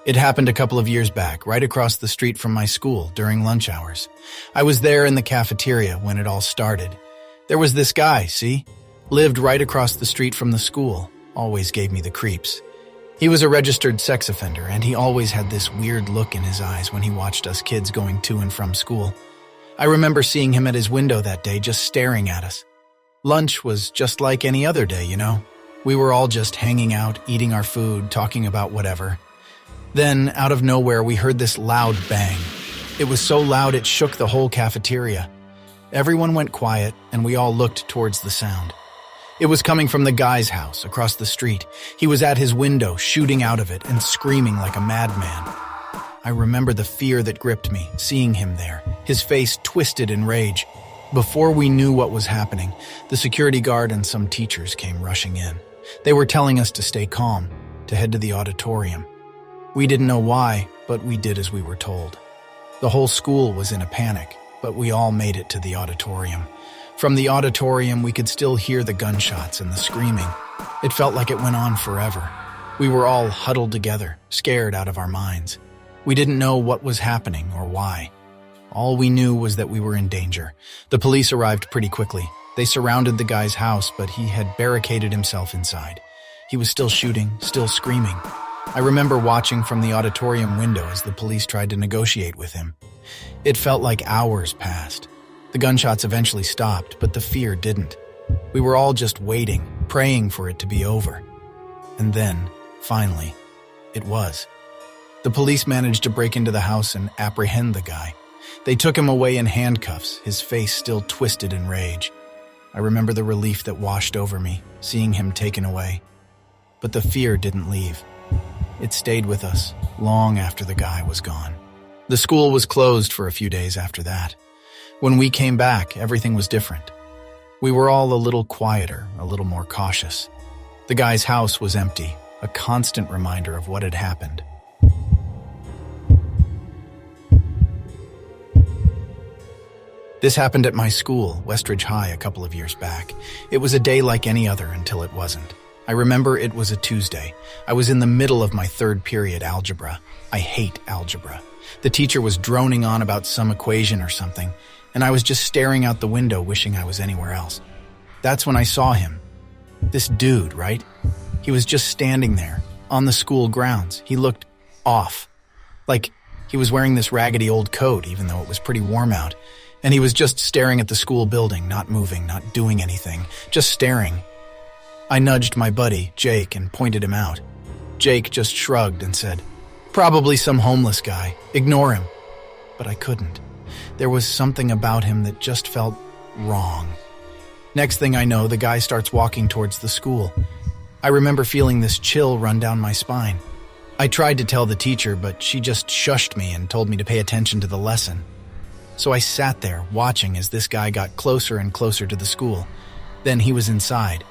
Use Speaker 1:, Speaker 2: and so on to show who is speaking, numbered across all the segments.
Speaker 1: It happened a couple of years back, right across the street from my school during lunch hours. I was there in the cafeteria when it all started. There was this guy, see? Lived right across the street from the school. Always gave me the creeps. He was a registered sex offender, and he always had this weird look in his eyes when he watched us kids going to and from school. I remember seeing him at his window that day, just staring at us. Lunch was just like any other day, you know? We were all just hanging out, eating our food, talking about whatever. Then, out of nowhere, we heard this loud bang. It was so loud it shook the whole cafeteria. Everyone went quiet, and we all looked towards the sound. It was coming from the guy's house across the street. He was at his window, shooting out of it and screaming like a madman. I remember the fear that gripped me, seeing him there, his face twisted in rage. Before we knew what was happening, the security guard and some teachers came rushing in. They were telling us to stay calm, to head to the auditorium. We didn't know why, but we did as we were told. The whole school was in a panic, but we all made it to the auditorium. From the auditorium, we could still hear the gunshots and the screaming. It felt like it went on forever. We were all huddled together, scared out of our minds. We didn't know what was happening or why. All we knew was that we were in danger. The police arrived pretty quickly. They surrounded the guy's house, but he had barricaded himself inside. He was still shooting, still screaming. I remember watching from the auditorium window as the police tried to negotiate with him. It felt like hours passed. The gunshots eventually stopped, but the fear didn't. We were all just waiting, praying for it to be over. And then, finally, it was. The police managed to break into the house and apprehend the guy. They took him away in handcuffs, his face still twisted in rage. I remember the relief that washed over me, seeing him taken away. But the fear didn't leave. It stayed with us long after the guy was gone. The school was closed for a few days after that. When we came back, everything was different. We were all a little quieter, a little more cautious. The guy's house was empty, a constant reminder of what had happened. This happened at my school, Westridge High, a couple of years back. It was a day like any other until it wasn't. I remember it was a Tuesday. I was in the middle of my third period algebra. I hate algebra. The teacher was droning on about some equation or something, and I was just staring out the window wishing I was anywhere else. That's when I saw him. This dude, right? He was just standing there, on the school grounds. He looked off. Like he was wearing this raggedy old coat, even though it was pretty warm out. And he was just staring at the school building, not moving, not doing anything, just staring. I nudged my buddy, Jake, and pointed him out. Jake just shrugged and said, "Probably some homeless guy. Ignore him." But I couldn't. There was something about him that just felt wrong. Next thing I know, the guy starts walking towards the school. I remember feeling this chill run down my spine. I tried to tell the teacher, but she just shushed me and told me to pay attention to the lesson. So I sat there, watching as this guy got closer and closer to the school. Then he was inside.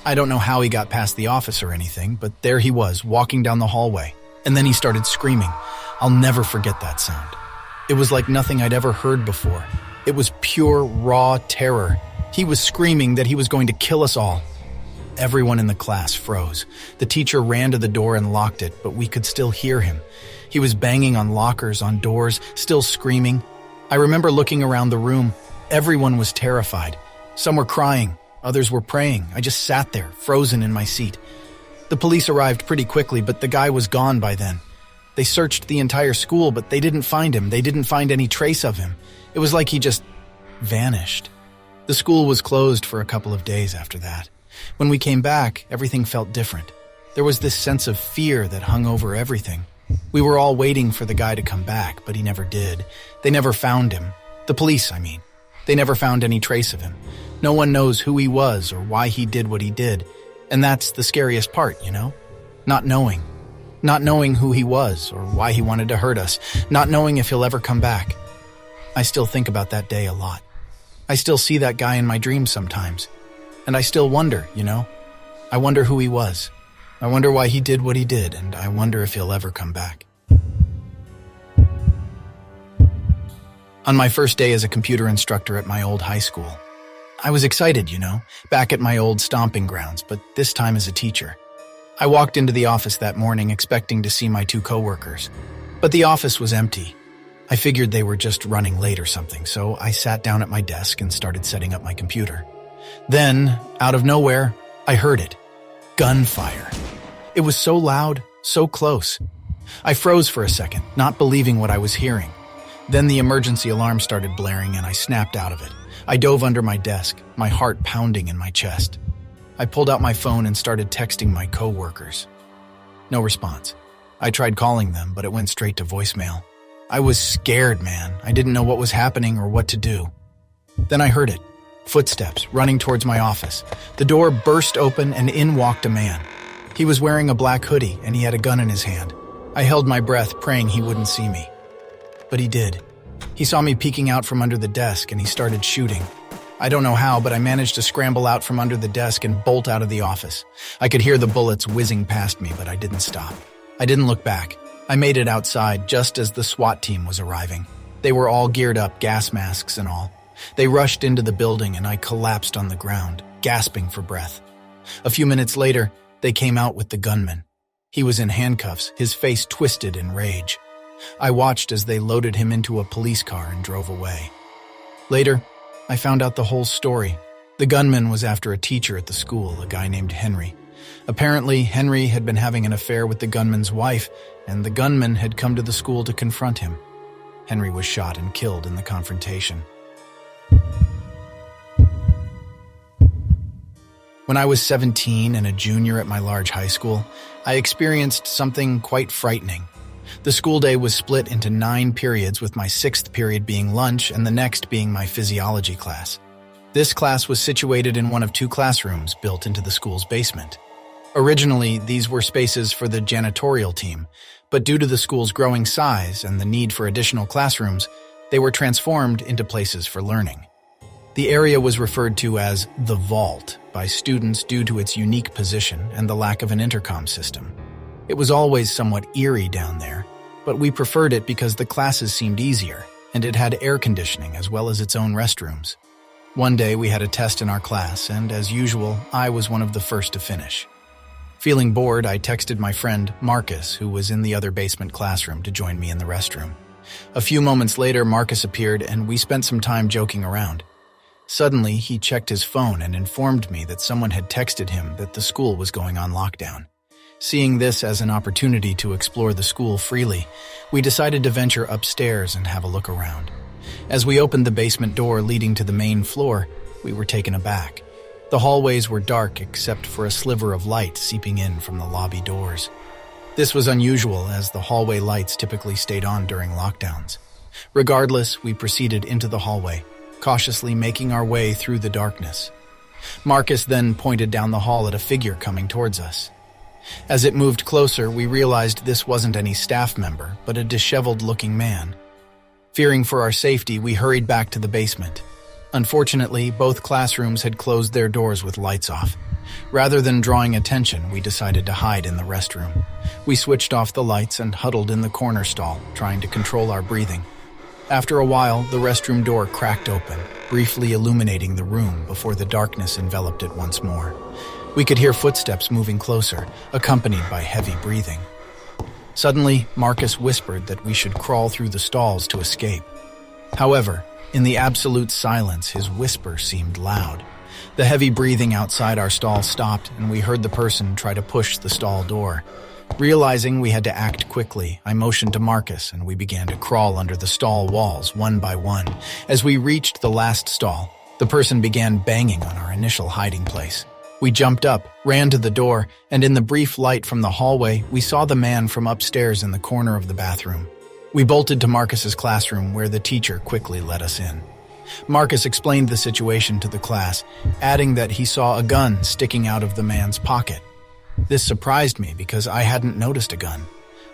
Speaker 1: I don't know how he got past the office or anything, but there he was, walking down the hallway. And then he started screaming. I'll never forget that sound. It was like nothing I'd ever heard before. It was pure, raw terror. He was screaming that he was going to kill us all. Everyone in the class froze. The teacher ran to the door and locked it, but we could still hear him. He was banging on lockers, on doors, still screaming. I remember looking around the room. Everyone was terrified. Some were crying. Others were praying. I just sat there, frozen in my seat. The police arrived pretty quickly, but the guy was gone by then. They searched the entire school, but they didn't find him. They didn't find any trace of him. It was like he just vanished. The school was closed for a couple of days after that. When we came back, everything felt different. There was this sense of fear that hung over everything. We were all waiting for the guy to come back, but he never did. They never found him. The police, I mean. They never found any trace of him. No one knows who he was or why he did what he did. And that's the scariest part, you know? Not knowing. Not knowing who he was or why he wanted to hurt us. Not knowing if he'll ever come back. I still think about that day a lot. I still see that guy in my dreams sometimes. And I still wonder, you know? I wonder who he was. I wonder why he did what he did, and I wonder if he'll ever come back. On my first day as a computer instructor at my old high school, I was excited, you know, back at my old stomping grounds, but this time as a teacher. I walked into the office that morning expecting to see my two coworkers, but the office was empty. I figured they were just running late or something, so I sat down at my desk and started setting up my computer. Then, out of nowhere, I heard it. Gunfire. It was so loud, so close. I froze for a second, not believing what I was hearing. Then the emergency alarm started blaring and I snapped out of it. I dove under my desk, my heart pounding in my chest. I pulled out my phone and started texting my coworkers. No response. I tried calling them, but it went straight to voicemail. I was scared, man. I didn't know what was happening or what to do. Then I heard it. Footsteps running towards my office. The door burst open and in walked a man. He was wearing a black hoodie and he had a gun in his hand. I held my breath, praying he wouldn't see me. But he did. He saw me peeking out from under the desk and he started shooting. I don't know how, but I managed to scramble out from under the desk and bolt out of the office. I could hear the bullets whizzing past me, but I didn't stop. I didn't look back. I made it outside just as the SWAT team was arriving. They were all geared up, gas masks and all. They rushed into the building and I collapsed on the ground, gasping for breath. A few minutes later, they came out with the gunman. He was in handcuffs, his face twisted in rage. I watched as they loaded him into a police car and drove away. Later, I found out the whole story. The gunman was after a teacher at the school, a guy named Henry. Apparently, Henry had been having an affair with the gunman's wife, and the gunman had come to the school to confront him. Henry was shot and killed in the confrontation. When I was 17 and a junior at my large high school, I experienced something quite frightening. The school day was split into 9 periods, with my 6th period being lunch and the next being my physiology class. This class was situated in one of 2 classrooms built into the school's basement. Originally, these were spaces for the janitorial team, but due to the school's growing size and the need for additional classrooms, they were transformed into places for learning. The area was referred to as the vault by students due to its unique position and the lack of an intercom system. It was always somewhat eerie down there, but we preferred it because the classes seemed easier, and it had air conditioning as well as its own restrooms. One day we had a test in our class, and as usual, I was one of the first to finish. Feeling bored, I texted my friend, Marcus, who was in the other basement classroom, to join me in the restroom. A few moments later, Marcus appeared, and we spent some time joking around. Suddenly, he checked his phone and informed me that someone had texted him that the school was going on lockdown. Seeing this as an opportunity to explore the school freely, we decided to venture upstairs and have a look around. As we opened the basement door leading to the main floor, we were taken aback. The hallways were dark except for a sliver of light seeping in from the lobby doors. This was unusual, as the hallway lights typically stayed on during lockdowns. Regardless, we proceeded into the hallway, cautiously making our way through the darkness. Marcus then pointed down the hall at a figure coming towards us. As it moved closer, we realized this wasn't any staff member, but a disheveled-looking man. Fearing for our safety, we hurried back to the basement. Unfortunately, both classrooms had closed their doors with lights off. Rather than drawing attention, we decided to hide in the restroom. We switched off the lights and huddled in the corner stall, trying to control our breathing. After a while, the restroom door cracked open, briefly illuminating the room before the darkness enveloped it once more. We could hear footsteps moving closer, accompanied by heavy breathing. Suddenly, Marcus whispered that we should crawl through the stalls to escape. However, in the absolute silence, his whisper seemed loud. The heavy breathing outside our stall stopped, and we heard the person try to push the stall door. Realizing we had to act quickly, I motioned to Marcus, and we began to crawl under the stall walls one by one. As we reached the last stall, the person began banging on our initial hiding place. We jumped up, ran to the door, and in the brief light from the hallway, we saw the man from upstairs in the corner of the bathroom. We bolted to Marcus's classroom, where the teacher quickly let us in. Marcus explained the situation to the class, adding that he saw a gun sticking out of the man's pocket. This surprised me because I hadn't noticed a gun.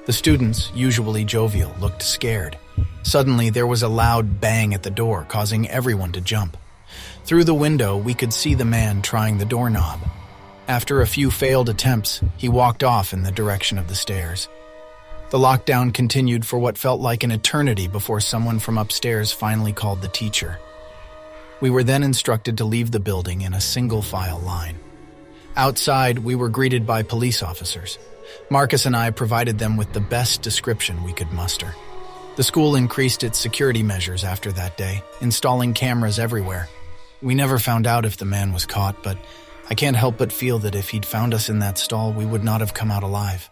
Speaker 1: The students, usually jovial, looked scared. Suddenly, there was a loud bang at the door, causing everyone to jump. Through the window, we could see the man trying the doorknob. After a few failed attempts, he walked off in the direction of the stairs. The lockdown continued for what felt like an eternity before someone from upstairs finally called the teacher. We were then instructed to leave the building in a single file line. Outside, we were greeted by police officers. Marcus and I provided them with the best description we could muster. The school increased its security measures after that day, installing cameras everywhere. We never found out if the man was caught, but I can't help but feel that if he'd found us in that stall, we would not have come out alive.